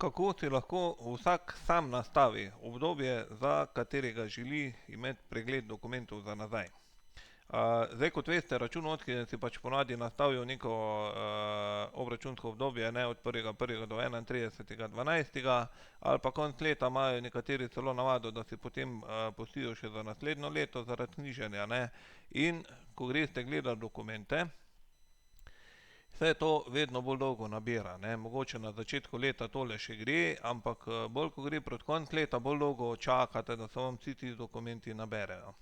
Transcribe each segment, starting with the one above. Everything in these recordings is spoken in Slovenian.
Kako si lahko vsak sam nastavi obdobje, za katerega želi imeti pregled dokumentov za nazaj. Zdaj, kot veste, računovodje si pač ponavadi nastavijo neko obračunsko obdobje, ne, od 1.1. do 31.12. ali pa konec leta imajo nekateri celo navado, da si potem pustijo še za naslednjo leto zaradi nižanja, ne. In ko greste gledati dokumente, se to vedno bolj dolgo nabira, ne. Mogoče na začetku leta tole še gre, ampak bolj ko gre proti koncu leta, bolj dolgo čakate, da se vam vsi ti dokumenti naberejo.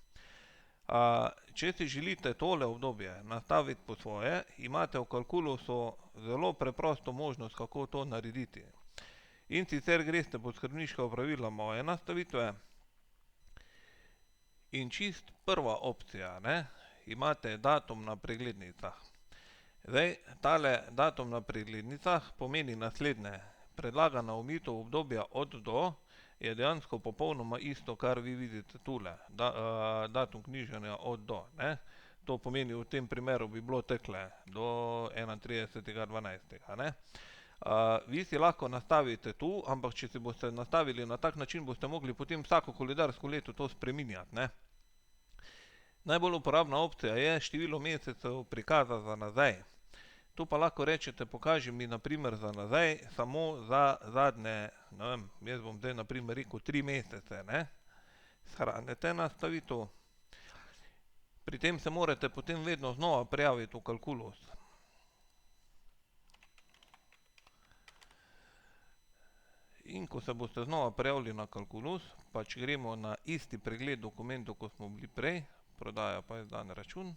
Če si želite tole obdobje nastaviti po svoje, imate v Calculusu zelo preprosto možnost, kako to narediti. In sicer greste pod skrbniška opravila moje nastavitve in čist prva opcija, ne, imate datum na preglednicah. Zdaj, tale datum na preglednicah pomeni naslednje. Predlagana omejitev obdobja od do je dejansko popolnoma isto, kar vi vidite tule. Datum knjiženja od do, ne. To pomeni, v tem primeru bi bilo takole, do 31.12., ne. Vi si lahko nastavite tu, ampak če si boste nastavili na tak način, boste mogli potem vsako koledarsko leto to spreminjati, ne. Najbolj uporabna opcija je število mesecev prikaza za nazaj. Tu pa lahko rečete, pokaži mi na primer za nazaj, samo za zadnje, ne vem, jaz bom zdaj na primer rekel 3 mesece, ne. Shranite nastavitev. Pri tem se morate potem vedno znova prijaviti v Calculus. In ko se boste znova prijavili na Calculus, pač gremo na isti pregled dokumentov, kot smo bili prej, prodaja pa izdan račun,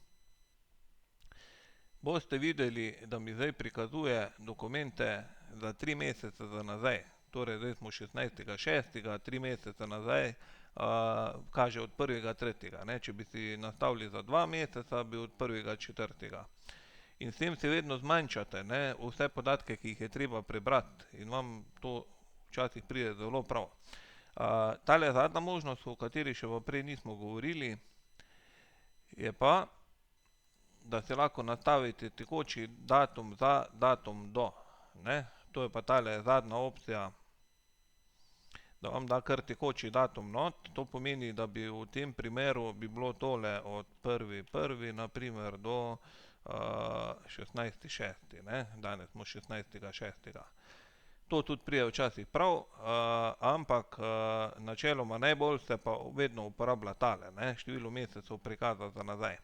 boste videli, da mi zdaj prikazuje dokumente za 3 mesece za nazaj. Torej, zdaj smo 16.6., 3 mesece nazaj, kaže od 1.3., ne. Če bi si nastavili za 2 meseca, bi od 1.4. In s tem si vedno zmanjšate, ne, vse podatke, ki jih je treba prebrati, in vam to včasih pride zelo prav. Tale zadnja možnost, o kateri še prej nismo govorili, je pa, da si lahko nastavite tekoči datum za datum do, ne. To je pa tale zadnja opcija, da vam da kar tekoči datum not. To pomeni, da bi v tem primeru bi bilo tole od 1.1. na primer do 16.6., ne. Danes smo 16.6. To tudi pride včasih prav, ampak načeloma najbolj se pa vedno uporablja tale, ne, število mesecev prikaza za nazaj.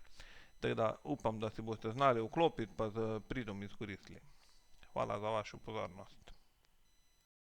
Tako da upam, da si boste znali vklopiti pa s pridom izkoristili. Hvala za vašo pozornost.